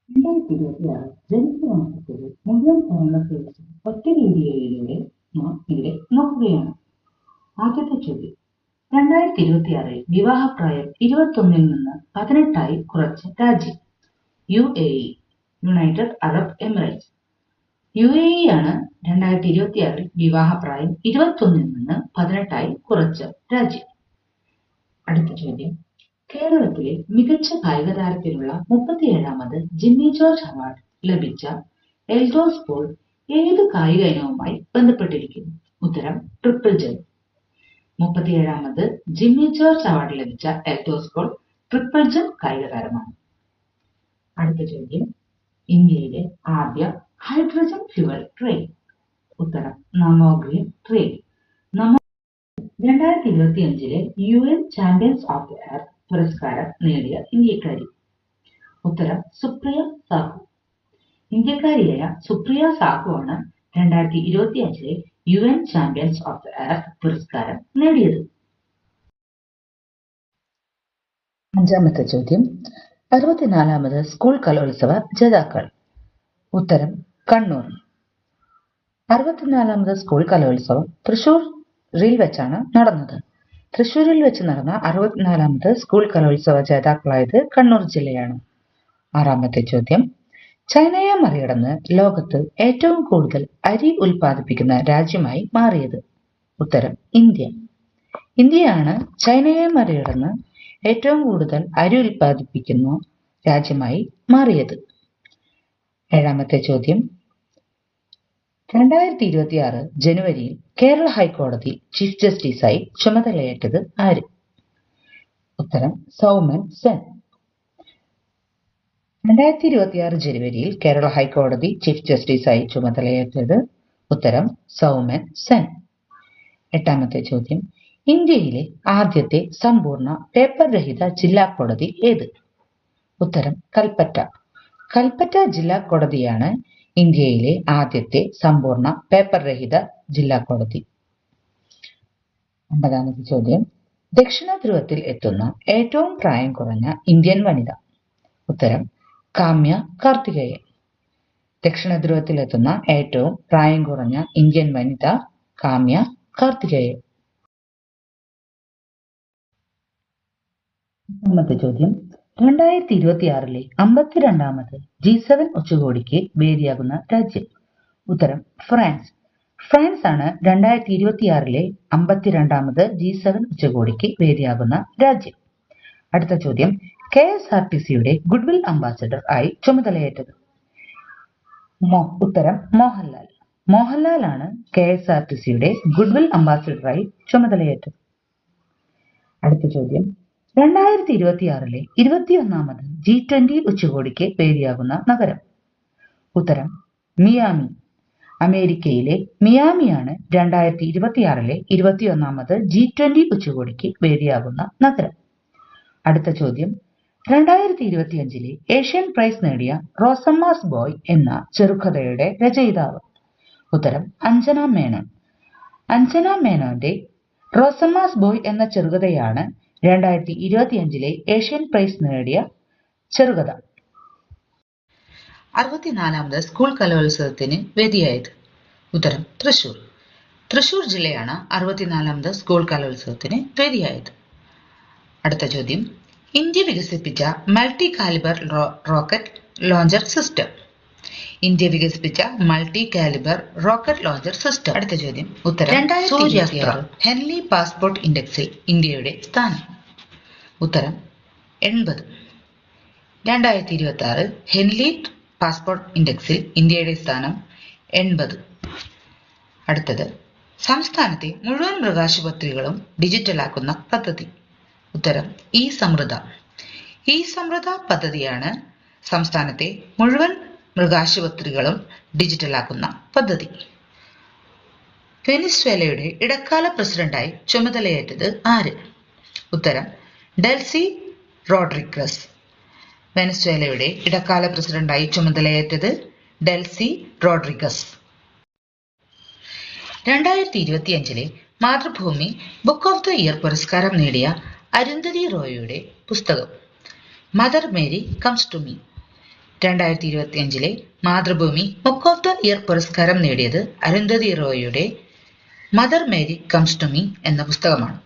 2026 ജനുവരി മാസത്തിലെ മുഴുവൻ ഓണസേവനം ഒറ്റ വീഡിയോയിലൂടെ നാം ഇവിടെ നോക്കുകയാണ്. ആദ്യത്തെ ചോദ്യം, 2026 വിവാഹപ്രായം 21 നിന്ന് 18 കുറച്ച രാജ്യം? UAE, United Arab Emirates. UAE ആണ് 2026 വിവാഹപ്രായം 21 നിന്ന് 18 കുറച്ച രാജ്യം. അടുത്ത ചോദ്യം, കേരളത്തിലെ മികച്ച കായിക താരത്തിനുള്ള 37ാമത് ജിമ്മി ജോർജ് അവാർഡ് ലഭിച്ച എൽദോസ് പോൾ ഏത് കായിക ഇനവുമായി ബന്ധപ്പെട്ടിരിക്കുന്നു? ഉത്തരം ട്രിപ്പിൾ ജംപ്. 37ാമത് ജിമ്മി ജോർജ് അവാർഡ് ലഭിച്ച എൽദോസ് പോൾ ട്രിപ്പിൾ ജംപ് കായിക താരമാണ്. അടുത്ത ചോദ്യം, ഇന്ത്യയിലെ ആദ്യ ഹൈഡ്രജൻ ഫ്യുവൽ ട്രെയിൻ? ഉത്തരം Namo green train. 2025 UN champions of the earth പുരസ്കാരം നേടിയ ഇന്ത്യക്കാരി? ഉത്തരം സുപ്രിയ സാഹു. ഇന്ത്യക്കാരിയായ സുപ്രിയ സാഹു ആണ് 2025 UN champions of the earth പുരസ്കാരം നേടിയത്. അഞ്ചാമത്തെ ചോദ്യം, 64ാമത് സ്കൂൾ കലോത്സവ ജേതാക്കൾ? ഉത്തരം കണ്ണൂർ. 64ാമത് സ്കൂൾ കലോത്സവം തൃശൂരിൽ വെച്ചാണ് നടന്നത്. തൃശൂരിൽ വെച്ച് നടന്ന 64ാമത് സ്കൂൾ കലോത്സവ ജേതാക്കളായത് കണ്ണൂർ ജില്ലയാണ്. ആറാമത്തെ ചോദ്യം, ചൈനയെ മറികടന്ന് ലോകത്ത് ഏറ്റവും കൂടുതൽ അരി ഉൽപ്പാദിപ്പിക്കുന്ന രാജ്യമായി മാറിയത്? ഉത്തരം ഇന്ത്യ. ഇന്ത്യയാണ് ചൈനയെ മറികടന്ന് ഏറ്റവും കൂടുതൽ അരി ഉൽപ്പാദിപ്പിക്കുന്ന രാജ്യമായി മാറിയത്. ഏഴാമത്തെ ചോദ്യം, 2026 ജനുവരിയിൽ കേരള ഹൈക്കോടതി ചീഫ് ജസ്റ്റിസായി ചുമതലയേറ്റത് ആര്? ഉത്തരം സൗമൻ സെൻ. 2026 ജനുവരിയിൽ കേരള ഹൈക്കോടതി ചീഫ് ജസ്റ്റിസായി ചുമതലയേറ്റത്? ഉത്തരം സൗമൻ സെൻ. എട്ടാമത്തെ ചോദ്യം, ഇന്ത്യയിലെ ആദ്യത്തെ സമ്പൂർണ്ണ പേപ്പർ രഹിത ജില്ലാ കോടതി ഏത്? ഉത്തരം കൽപ്പറ്റ. കൽപ്പറ്റ ജില്ലാ കോടതിയാണ് ഇന്ത്യയിലെ ആദ്യത്തെ സമ്പൂർണ്ണ പേപ്പർ രഹിത ജില്ലാ കോടതി. ഒമ്പതാമത്തെ ചോദ്യം, ദക്ഷിണ ധ്രുവത്തിൽ എത്തുന്ന ഏറ്റവും പ്രായം കുറഞ്ഞ ഇന്ത്യൻ വനിത? ഉത്തരം കാമ്യ കാർത്തികേയൻ. ദക്ഷിണ ധ്രുവത്തിൽ എത്തുന്ന ഏറ്റവും പ്രായം കുറഞ്ഞ ഇന്ത്യൻ വനിത കാമ്യ കാർത്തികേയൻ. ഒന്നാമത്തെ ചോദ്യം, 2026 52ാമത് G7 ഉച്ചകോടിക്ക് വേദിയാകുന്ന രാജ്യം? ഉത്തരം ഫ്രാൻസ്. ഫ്രാൻസ് ആണ് 2026 52ാമത് G7 ഉച്ചകോടിക്ക് വേദിയാകുന്ന രാജ്യം. അടുത്ത ചോദ്യം, KSRTCയുടെ ഗുഡ്വിൽ അംബാസഡർ ആയി ചുമതലയേറ്റത്? ഉത്തരം മോഹൻലാൽ. മോഹൻലാൽ ആണ് KSRTCയുടെ ഗുഡ്വിൽ അംബാസഡറായി ചുമതലയേറ്റത്. അടുത്ത ചോദ്യം, 2026 21ാമത് G20 ഉച്ചകോടിക്ക് വേദിയാകുന്ന നഗരം? ഉത്തരം മിയാമി. അമേരിക്കയിലെ മിയാമിയാണ് 2026 21ാമത് G20 ഉച്ചകോടിക്ക് വേദിയാകുന്ന നഗരം. അടുത്ത ചോദ്യം, 2025 ഏഷ്യൻ പ്രൈസ് നേടിയ റോസമ്മാസ് ബോയ് എന്ന ചെറുകഥയുടെ രചയിതാവ്? ഉത്തരം അഞ്ജന മേനോൻ. അഞ്ജന മേനോന്റെ റോസമ്മാസ് ബോയ് എന്ന ചെറുകഥയാണ് 2025 ഏഷ്യൻ പ്രൈസ് നേടിയ ചെറുകഥ. 64ാമത് സ്കൂൾ കലോത്സവത്തിന് വേദിയായത്? ഉത്തരം തൃശൂർ. തൃശൂർ ജില്ലയാണ് 64ാമത് സ്കൂൾ കലോത്സവത്തിന് വേദിയായത്. അടുത്ത ചോദ്യം, ഇന്ത്യ വികസിപ്പിച്ച multi calibre rocket launcher system? India വികസിപ്പിച്ച multi calibre rocket launcher system. അടുത്ത ചോദ്യം, ഉത്തരം 2026 ഹെൻലി പാസ്പോർട്ട് ഇൻഡെക്സിൽ ഇന്ത്യയുടെ സ്ഥാനം? ഉത്തരം 80. 2026 ഹെൻലി പാസ്പോർട്ട് ഇൻഡെക്സിൽ ഇന്ത്യയുടെ സ്ഥാനം 80. അടുത്തത്, സംസ്ഥാനത്തെ മുഴുവൻ മൃഗാശുപത്രികളും ഡിജിറ്റലാക്കുന്ന പദ്ധതി? ഉത്തരം ഇ സമൃദ്ധ. ഇ സമൃദ്ധ പദ്ധതിയാണ് സംസ്ഥാനത്തെ മുഴുവൻ മൃഗാശുപത്രികളും ഡിജിറ്റലാക്കുന്ന പദ്ധതി. വെനിസ്വേലയുടെ ഇടക്കാല പ്രസിഡന്റായി ചുമതലയേറ്റത് ആര്? ഉത്തരം ഡെൽസി റോഡ്രിഗസ്. വെനസ്വേലയുടെ ഇടക്കാല പ്രസിഡന്റായി ചുമതലയേറ്റത് Delcy Rodriguez. 2025 Mathrubhumi book of the year പുരസ്കാരം നേടിയ അരുന്ധതി റോയിയുടെ പുസ്തകം? Mother Mary comes to me. 2025 Mathrubhumi book of the year പുരസ്കാരം നേടിയത് അരുന്ധതി റോയിയുടെ Mother Mary comes to me എന്ന പുസ്തകമാണ്.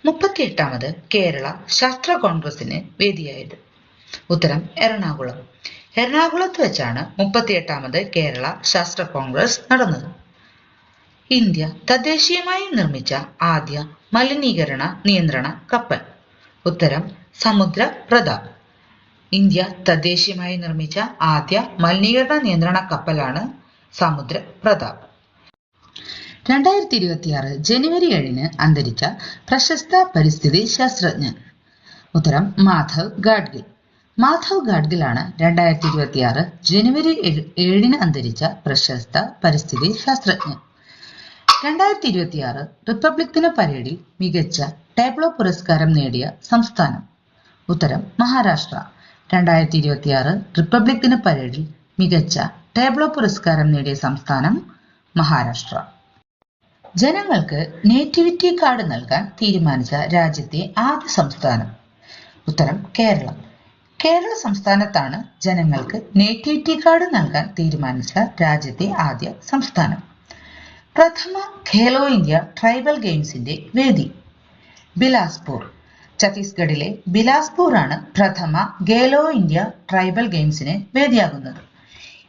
38ാമത് കേരള ശാസ്ത്ര കോൺഗ്രസിന് വേദിയായത്. ഉത്തരം എറണാകുളം. എറണാകുളത്ത് വെച്ചാണ് 38ാമത് കേരള ശാസ്ത്ര കോൺഗ്രസ് നടന്നത്. ഇന്ത്യ തദ്ദേശീയമായി നിർമ്മിച്ച ആദ്യ മലിനീകരണ നിയന്ത്രണ കപ്പൽ. ഉത്തരം സമുദ്ര പ്രതാപ്. ഇന്ത്യ തദ്ദേശീയമായി നിർമ്മിച്ച ആദ്യ മലിനീകരണ നിയന്ത്രണ കപ്പലാണ് സമുദ്ര പ്രതാപ്. 2026 ജനുവരി 7 അന്തരിച്ച പ്രശസ്ത പരിസ്ഥിതി ശാസ്ത്രജ്ഞൻ. ഉത്തരം മാധവ് ഗാഡ്ഗിൽ. മാധവ് ഗാഡ്ഗിലാണ് 2026 ജനുവരി 7 അന്തരിച്ച പ്രശസ്ത പരിസ്ഥിതി ശാസ്ത്രജ്ഞൻ. 2026 റിപ്പബ്ലിക് ദിന പരേഡിൽ മികച്ച ടാബ്ലോ പുരസ്കാരം നേടിയ സംസ്ഥാനം. ഉത്തരം മഹാരാഷ്ട്ര. 2026 റിപ്പബ്ലിക് ദിന പരേഡിൽ മികച്ച ടാബ്ലോ പുരസ്കാരം നേടിയ സംസ്ഥാനം മഹാരാഷ്ട്ര. ജനങ്ങൾക്ക് നേറ്റിവിറ്റി കാർഡ് നൽകാൻ തീരുമാനിച്ച രാജ്യത്തെ ആദ്യ സംസ്ഥാനം. ഉത്തരം കേരളം. കേരള സംസ്ഥാനത്താണ് ജനങ്ങൾക്ക് നേറ്റിവിറ്റി കാർഡ് നൽകാൻ തീരുമാനിച്ച രാജ്യത്തെ ആദ്യ സംസ്ഥാനം. പ്രഥമ ഖേലോ ഇന്ത്യ ട്രൈബൽ ഗെയിംസിന്റെ വേദി ബിലാസ്പൂർ. ഛത്തീസ്ഗഡിലെ ബിലാസ്പൂർ ആണ് പ്രഥമ ഖേലോ ഇന്ത്യ ട്രൈബൽ ഗെയിംസിന് വേദിയാകുന്നത്.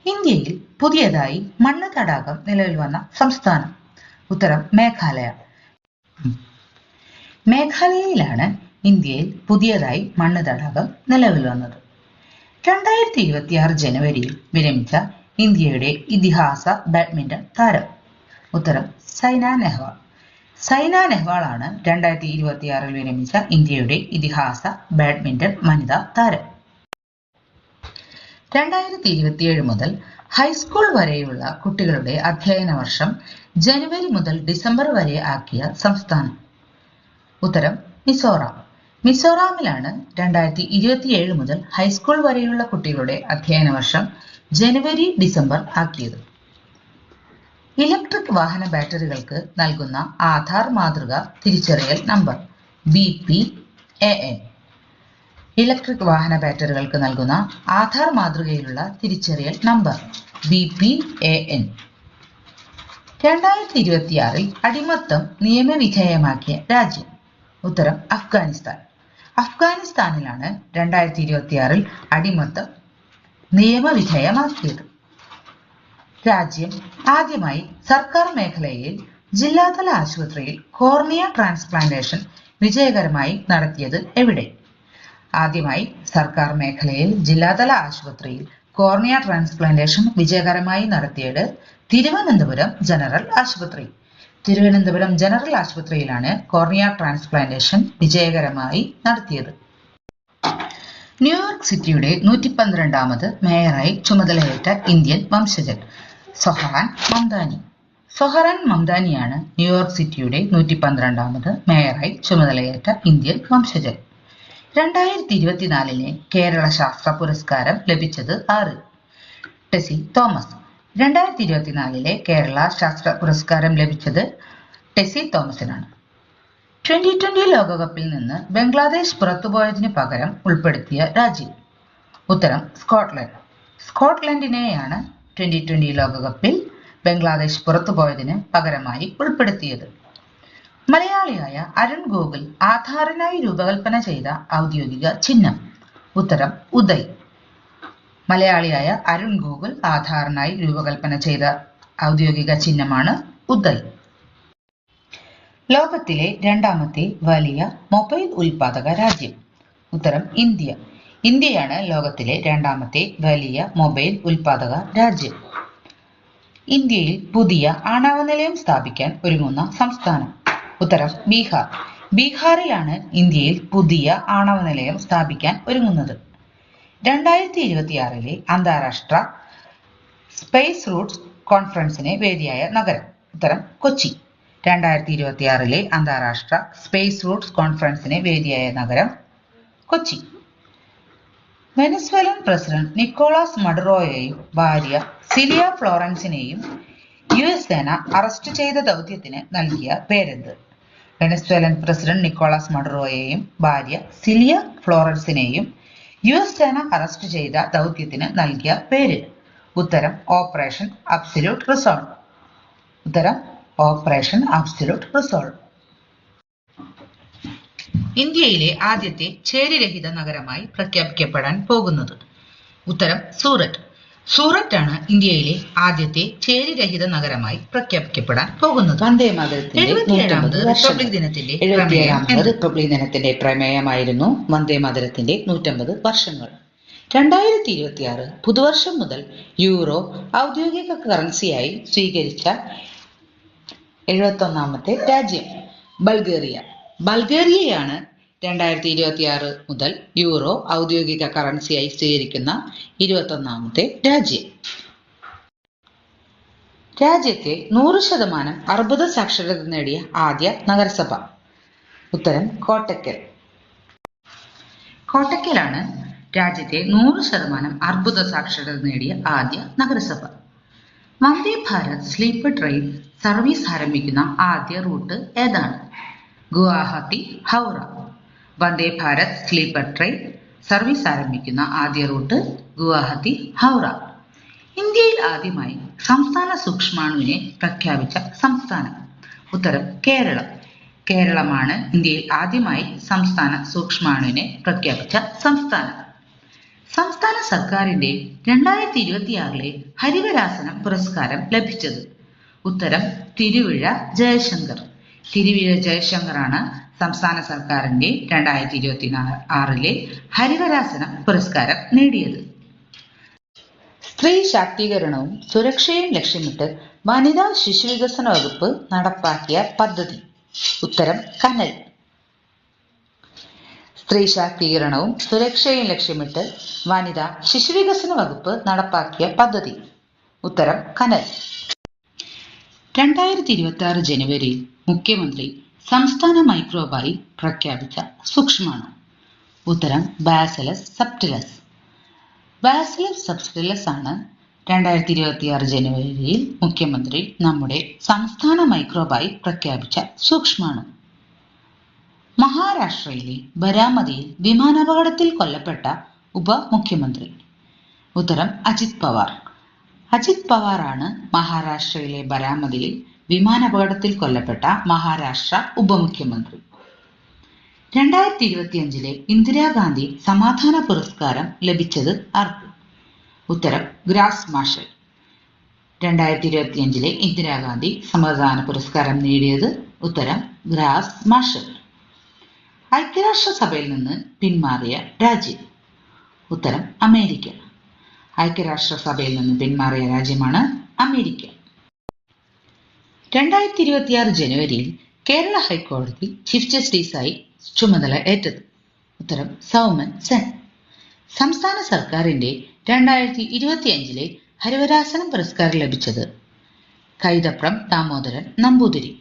ഇന്ത്യയിൽ പുതിയതായി മണ്ണ് തടാകം നിലവിൽ വന്ന സംസ്ഥാനം. ഉത്തരം മേഘാലയ. മേഘാലയയിലാണ് ഇന്ത്യയിൽ പുതിയതായി മണ്ണ് തടാകം നിലവിൽ വന്നത്. 2026 ജനുവരിയിൽ വിരമിച്ച ഇന്ത്യയുടെ ഇതിഹാസ ബാഡ്മിന്റൺ താരം. ഉത്തരം സൈന നെഹ്വാൾ. സൈന നെഹ്വാൾ ആണ് 2026 വിരമിച്ച ഇന്ത്യയുടെ ഇതിഹാസ ബാഡ്മിന്റൺ വനിതാ താരം. 2027 മുതൽ ഹൈസ്കൂൾ വരെയുള്ള കുട്ടികളുടെ അധ്യയന വർഷം ജനുവരി മുതൽ ഡിസംബർ വരെ ആക്കിയ സംസ്ഥാനം. ഉത്തരം മിസോറാം. മിസോറാമിലാണ് 2027 മുതൽ ഹൈസ്കൂൾ വരെയുള്ള കുട്ടികളുടെ അധ്യയന വർഷം ജനുവരി ഡിസംബർ ആക്കിയത്. ഇലക്ട്രിക് വാഹന ബാറ്ററികൾക്ക് നൽകുന്ന ആധാർ മാതൃക തിരിച്ചറിയൽ നമ്പർ BPAN. ഇലക്ട്രിക് വാഹന ബാറ്ററികൾക്ക് നൽകുന്ന ആധാർ മാതൃകയിലുള്ള തിരിച്ചറിയൽ നമ്പർ BPAN. 2026 അടിമത്തം നിയമവിധേയമാക്കിയ രാജ്യം. ഉത്തരം അഫ്ഗാനിസ്ഥാൻ. അഫ്ഗാനിസ്ഥാനിലാണ് 2026 അടിമത്തം നിയമവിധേയമാക്കിയത്. രാജ്യം ആദ്യമായി സർക്കാർ മേഖലയിൽ ജില്ലാതല ആശുപത്രിയിൽ കോർണിയ ട്രാൻസ്പ്ലാന്റേഷൻ വിജയകരമായി നടത്തിയത് എവിടെ? ആദ്യമായി സർക്കാർ മേഖലയിൽ ജില്ലാതല ആശുപത്രിയിൽ കോർണിയ ട്രാൻസ്പ്ലാന്റേഷൻ വിജയകരമായി നടത്തിയത് തിരുവനന്തപുരം ജനറൽ ആശുപത്രി. തിരുവനന്തപുരം ജനറൽ ആശുപത്രിയിലാണ് കോർണിയ ട്രാൻസ്പ്ലാന്റേഷൻ വിജയകരമായി നടത്തിയത്. ന്യൂയോർക്ക് സിറ്റിയുടെ 112ാമത് മേയറായി ചുമതലയേറ്റ ഇന്ത്യൻ വംശജൻ സൊഹറാൻ മംദാനി. സൊഹറാൻ മംദാനിയാണ് ന്യൂയോർക്ക് സിറ്റിയുടെ 112ാമത് മേയറായി ചുമതലയേറ്റ ഇന്ത്യൻ വംശജൻ. 2024 കേരള ശാസ്ത്ര പുരസ്കാരം ലഭിച്ചത് ആര്? ടെസി തോമസ്. 2024 കേരള ശാസ്ത്ര പുരസ്കാരം ലഭിച്ചത് ടെസി തോമസിനാണ്. 2020 ലോകകപ്പിൽ നിന്ന് ബംഗ്ലാദേശ് പുറത്തുപോയതിനു പകരം ഉൾപ്പെടുത്തിയ രാജ്യം. ഉത്തരം സ്കോട്ട്ലൻഡ്. സ്കോട്ട്ലൻഡിനെയാണ് 2020 ലോകകപ്പിൽ ബംഗ്ലാദേശ് പുറത്തുപോയതിന് പകരമായി ഉൾപ്പെടുത്തിയത്. മലയാളിയായ അരുൺ ഗോകുൽ ആധാറിനായി രൂപകൽപ്പന ചെയ്ത ഔദ്യോഗിക ചിഹ്നം. ഉത്തരം ഉദയ്. മലയാളിയായ അരുൺ ഗോകുൽ ആധാറിനായി രൂപകൽപ്പന ചെയ്ത ഔദ്യോഗിക ചിഹ്നമാണ് ഉദയ്. ലോകത്തിലെ രണ്ടാമത്തെ വലിയ മൊബൈൽ ഉൽപാദക രാജ്യം. ഉത്തരം ഇന്ത്യ. ഇന്ത്യയാണ് ലോകത്തിലെ രണ്ടാമത്തെ വലിയ മൊബൈൽ ഉൽപാദക രാജ്യം. ഇന്ത്യയിൽ പുതിയ ആണവ നിലയം സ്ഥാപിക്കാൻ ഒരുങ്ങുന്ന സംസ്ഥാനം. ഉത്തരം ബീഹാർ. ബീഹാറിലാണ് ഇന്ത്യയിൽ പുതിയ ആണവ നിലയം സ്ഥാപിക്കാൻ ഒരുങ്ങുന്നത്. 2026 അന്താരാഷ്ട്ര സ്പേസ് റൂട്ട്സ് കോൺഫറൻസിന് വേദിയായ നഗരം. ഉത്തരം കൊച്ചി. 2026 അന്താരാഷ്ട്ര സ്പേസ് റൂട്ട്സ് കോൺഫറൻസിന് വേദിയായ നഗരം കൊച്ചി. വെനസ്വേലൻ പ്രസിഡന്റ് നിക്കോളാസ് മഡുറോയെയും ഭാര്യ സിലിയ ഫ്ലോറൻസിനെയും US സേന അറസ്റ്റ് ചെയ്ത ദൗത്യത്തിന് നൽകിയ പേരെന്ത്? വെനസ്വേലൻ പ്രസിഡന്റ് നിക്കോളാസ് മഡുറോയെയും ഭാര്യ സിലിയ ഫ്ലോറൻസിനെയും US സേന അറസ്റ്റ് ചെയ്ത ദൗത്യത്തിന് നൽകിയ പേര്? ഉത്തരം ഓപ്പറേഷൻ അബ്സല്യൂട്ട് റിസോൾവ്. ഉത്തരം ഓപ്പറേഷൻ അബ്സല്യൂട്ട് റിസോൾവ്. ഇന്ത്യയിലെ ആദ്യത്തെ ചേരിരഹിത നഗരമായി പ്രഖ്യാപിക്കപ്പെടാൻ പോകുന്നത്? ഉത്തരം സൂററ്റ്. സൂററ്റ് ആണ് ഇന്ത്യയിലെ ആദ്യത്തെ ചേരിരഹിത നഗരമായി പ്രഖ്യാപിക്കപ്പെടാൻ പോകുന്നത്. വന്ദേമാതരത്തിന്റെ 77ാമത് റിപ്പബ്ലിക് ദിനത്തിന്റെ പ്രമേയമായിരുന്നു വന്ദേമാതരത്തിന്റെ 150 വർഷങ്ങൾ. 2026 പുതുവർഷം മുതൽ യൂറോ ഔദ്യോഗിക കറൻസിയായി സ്വീകരിച്ച 71ാമത്തെ രാജ്യം ബൾഗേറിയ. ബൾഗേറിയയാണ് 2026 മുതൽ യൂറോ ഔദ്യോഗിക കറൻസിയായി സ്വീകരിക്കുന്ന 21ാമത്തെ രാജ്യം. രാജ്യത്തെ 100% അർബുദ സാക്ഷരത നേടിയ ആദ്യ നഗരസഭ? ഉത്തരം കോട്ടക്കൽ. കോട്ടക്കലാണ് രാജ്യത്തെ 100% അർബുദ സാക്ഷരത നേടിയ ആദ്യ നഗരസഭ. Vande Bharat sleeper train service ആരംഭിക്കുന്ന ആദ്യ റൂട്ട് ഏതാണ്? Guwahati Howrah. Vande Bharat sleeper train service ആരംഭിക്കുന്ന ആദ്യ റൂട്ട് ഗുവാഹത്തി ഹൗറ. ഇന്ത്യയിൽ ആദ്യമായി സംസ്ഥാന സൂക്ഷ്മാണുവിനെ പ്രഖ്യാപിച്ച സംസ്ഥാനം? ഉത്തരം കേരളം. കേരളമാണ് ഇന്ത്യയിൽ ആദ്യമായി സംസ്ഥാന സൂക്ഷ്മാണുവിനെ പ്രഖ്യാപിച്ച സംസ്ഥാനം. സംസ്ഥാന സർക്കാരിന്റെ 2026 ഹരിവരാസനം പുരസ്കാരം ലഭിച്ചത്? ഉത്തരം തിരുവിഴ ജയശങ്കർ. തിരുവിഴ ജയശങ്കറാണ് സംസ്ഥാന സർക്കാരിന്റെ 2026 ഹരിവരാസനം പുരസ്കാരം നേടിയത്. സ്ത്രീ ശാക്തീകരണവും സുരക്ഷയും ലക്ഷ്യമിട്ട് വനിതാ ശിശുവികസന വകുപ്പ് നടപ്പാക്കിയ പദ്ധതി? ഉത്തരം കനൽ. സ്ത്രീ ശാക്തീകരണവും സുരക്ഷയും ലക്ഷ്യമിട്ട് വനിതാ ശിശുവികസന വകുപ്പ് നടപ്പാക്കിയ പദ്ധതി? ഉത്തരം കനൽ. 2026 ജനുവരിയിൽ മുഖ്യമന്ത്രി സംസ്ഥാന മൈക്രോബായി പ്രഖ്യാപിച്ച സൂക്ഷ്മാണു? ഉത്തരം ബാസിലസ് സബ്റ്റിലസ്. ബാസിലസ് സബ്റ്റിലസ് ആണ് 2026 ജനുവരിയിൽ മുഖ്യമന്ത്രി നമ്മുടെ സംസ്ഥാന മൈക്രോബായി പ്രഖ്യാപിച്ച സൂക്ഷ്മാണു. മഹാരാഷ്ട്രയിലെ ബരാമതിയിൽ വിമാനാപകടത്തിൽ കൊല്ലപ്പെട്ട ഉപമുഖ്യമന്ത്രി? ഉത്തരം അജിത് പവാർ. അജിത് പവാർ ആണ് മഹാരാഷ്ട്രയിലെ ബരാമതിയിൽ വിമാനാപകടത്തിൽ കൊല്ലപ്പെട്ട മഹാരാഷ്ട്ര ഉപമുഖ്യമന്ത്രി. 2025 ഇന്ദിരാഗാന്ധി സമാധാന പുരസ്കാരം ലഭിച്ചത് ആർക്ക്? ഉത്തരം ഗ്രാസ് മാർഷൽ. 2025 ഇന്ദിരാഗാന്ധി സമാധാന പുരസ്കാരം നേടിയത്? ഉത്തരം ഗ്രാസ് മാർഷൽ. ഐക്യരാഷ്ട്രസഭയിൽ നിന്ന് പിന്മാറിയ രാജ്യം? ഉത്തരം അമേരിക്ക. ഐക്യരാഷ്ട്രസഭയിൽ നിന്ന് പിന്മാറിയ രാജ്യമാണ് അമേരിക്ക. 2026 ജനുവരിയിൽ കേരള ഹൈക്കോടതി ചീഫ് ജസ്റ്റിസായി ചുമതല ഏറ്റത്? ഉത്തരം സൗമൻ സെൻ. സംസ്ഥാന സർക്കാരിന്റെ 2025 ഹരിവരാസനം പുരസ്കാരം ലഭിച്ചത്? കൈതപ്രം ദാമോദരൻ നമ്പൂതിരി.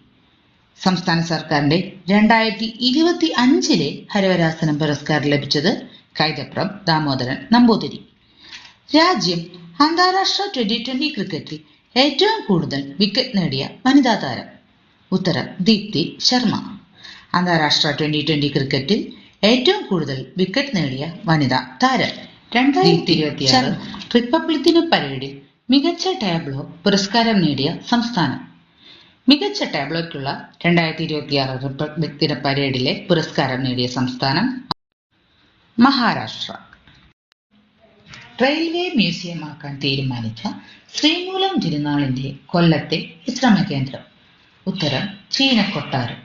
സംസ്ഥാന സർക്കാരിന്റെ 2025 ഹരിവരാസനം പുരസ്കാരം ലഭിച്ചത് കൈതപ്രം ദാമോദരൻ നമ്പൂതിരി. രാജ്യം അന്താരാഷ്ട്ര T20 ക്രിക്കറ്റിൽ ഏറ്റവും കൂടുതൽ വിക്കറ്റ് നേടിയ വനിതാ താരം? ഉത്തരം ദീപ്തി ശർമ്മ. അന്താരാഷ്ട്ര T20 ക്രിക്കറ്റിൽ ഏറ്റവും കൂടുതൽ വിക്കറ്റ് നേടിയ വനിതാ താരം. 2026 റിപ്പബ്ലിക് ദിന പരേഡിൽ മികച്ച ടാബ്ലോ പുരസ്കാരം നേടിയ സംസ്ഥാനം? മികച്ച ടാബ്ലോയ്ക്കുള്ള 2026 റിപ്പബ്ലിക് ദിന പരേഡിലെ പുരസ്കാരം നേടിയ സംസ്ഥാനം മഹാരാഷ്ട്ര. റെയിൽവേ മ്യൂസിയമാക്കാൻ തീരുമാനിച്ച ശ്രീമൂലം തിരുനാളിന്റെ കൊല്ലത്തെ വിശ്രമ കേന്ദ്രം? ഉത്തരം ചീനക്കൊട്ടാരം.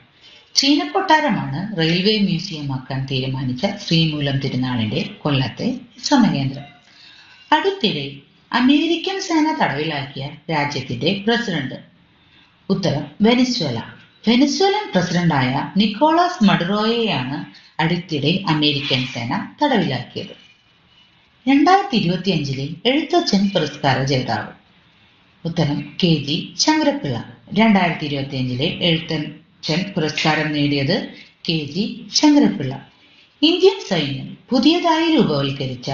ചീനക്കൊട്ടാരമാണ് റെയിൽവേ മ്യൂസിയമാക്കാൻ തീരുമാനിച്ച ശ്രീമൂലം തിരുനാളിന്റെ കൊല്ലത്തെ വിശ്രമ കേന്ദ്രം. അടുത്തിടെ അമേരിക്കൻ സേന തടവിലാക്കിയ രാജ്യത്തിന്റെ പ്രസിഡന്റ്? ഉത്തരം വെനിസ്വേല. വെനിസ്വേലൻ പ്രസിഡന്റായ നിക്കോളാസ് മഡുറോയെയാണ് അടുത്തിടെ അമേരിക്കൻ സേന തടവിലാക്കിയത്. 2025 എഴുത്തച്ഛൻ പുരസ്കാര ജേതാവ്? ഉത്തരം KG ശങ്കരപ്പിള്ള. 2025 എഴുത്തച്ഛൻ പുരസ്കാരം നേടിയത് KG ശങ്കരപ്പിള്ള. ഇന്ത്യൻ സൈന്യം പുതിയതായി രൂപവൽക്കരിച്ച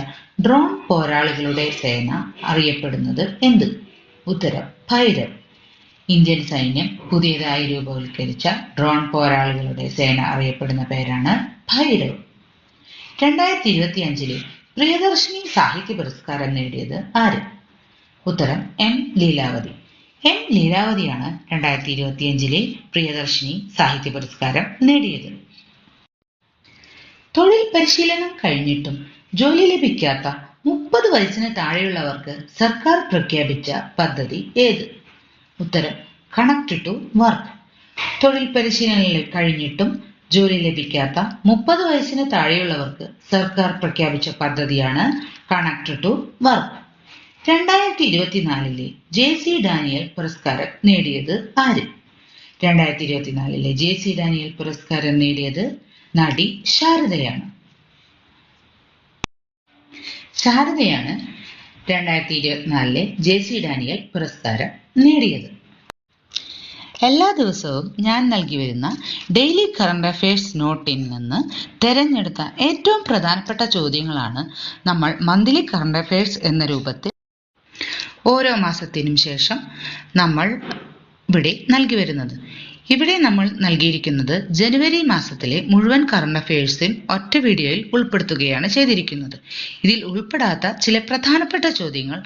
ഡ്രോൺ പോരാളികളുടെ സേന അറിയപ്പെടുന്നത് എന്ത്? ഉത്തരം ഭൈരവ്. ഇന്ത്യൻ സൈന്യം പുതിയതായി രൂപവൽക്കരിച്ച ഡ്രോൺ പോരാളികളുടെ സേന അറിയപ്പെടുന്ന പേരാണ് ഭൈരവ്. 2025 പ്രിയദർശിനി സാഹിത്യ പുരസ്കാരം നേടിയത് ആര്? ഉത്തരം എം ലീലാവതി. എം ലീലാവതിയാണ് 2025 പ്രിയദർശിനി സാഹിത്യ പുരസ്കാരം നേടിയത്. തൊഴിൽ പരിശീലനം കഴിഞ്ഞിട്ടും ജോലി ലഭിക്കാത്ത 30 വയസ്സിന് താഴെയുള്ളവർക്ക് സർക്കാർ പ്രഖ്യാപിച്ച പദ്ധതി ഏത്? ഉത്തരം കണക്ട് ടു വർക്ക്. തൊഴിൽ പരിശീലനം കഴിഞ്ഞിട്ടും ജോലി ലഭിക്കാത്ത 30 വയസ്സിന് താഴെയുള്ളവർക്ക് സർക്കാർ പ്രഖ്യാപിച്ച പദ്ധതിയാണ് connect to work. 2024 JC Daniel പുരസ്കാരം നേടിയത് ആര്? 2024 JC ഡാനിയൽ പുരസ്കാരം നേടിയത് നടി ശാരദയാണ്. ശാരദയാണ് 2024 JC ഡാനിയൽ പുരസ്കാരം നേടിയത്. എല്ലാ ദിവസവും ഞാൻ നൽകി വരുന്ന ഡെയിലി കറണ്ട് അഫയേഴ്സ് നോട്ടിൽ നിന്ന് തെരഞ്ഞെടുത്ത ഏറ്റവും പ്രധാനപ്പെട്ട ചോദ്യങ്ങളാണ് നമ്മൾ മന്ത്ലി കറണ്ട് അഫയേഴ്സ് എന്ന രൂപത്തിൽ ഓരോ മാസത്തിനും ശേഷം നമ്മൾ ഇവിടെ നൽകി വരുന്നത്. ഇവിടെ നമ്മൾ നൽകിയിരിക്കുന്നത് ജനുവരി മാസത്തിലെ മുഴുവൻ കറണ്ട് അഫയേഴ്സും ഒറ്റ വീഡിയോയിൽ ഉൾപ്പെടുത്തുകയാണ് ചെയ്തിരിക്കുന്നത്. ഇതിൽ ഉൾപ്പെടാത്ത ചില പ്രധാനപ്പെട്ട ചോദ്യങ്ങൾ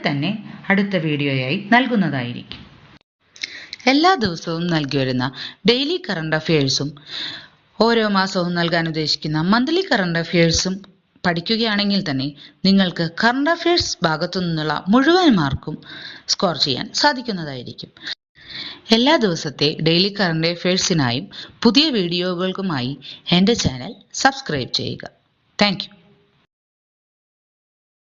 തന്നെ അടുത്ത വീഡിയോയായി നൽകുന്നതായിരിക്കും. എല്ലാ ദിവസവും നൽകി വരുന്ന ഡെയിലി കറണ്ട് അഫയേഴ്സും ഓരോ മാസവും നൽകാൻ ഉദ്ദേശിക്കുന്ന മന്ത്ലി കറണ്ട് അഫയേഴ്സും പഠിക്കുകയാണെങ്കിൽ തന്നെ നിങ്ങൾക്ക് കറണ്ട് അഫയേഴ്സ് ഭാഗത്തു നിന്നുള്ള മുഴുവൻ മാർക്കും സ്കോർ ചെയ്യാൻ സാധിക്കുന്നതായിരിക്കും. എല്ലാ ദിവസത്തെ ഡെയിലി കറണ്ട് അഫയേഴ്സിനായും പുതിയ വീഡിയോകൾക്കുമായി എൻ്റെ ചാനൽ സബ്സ്ക്രൈബ് ചെയ്യുക. Thank you.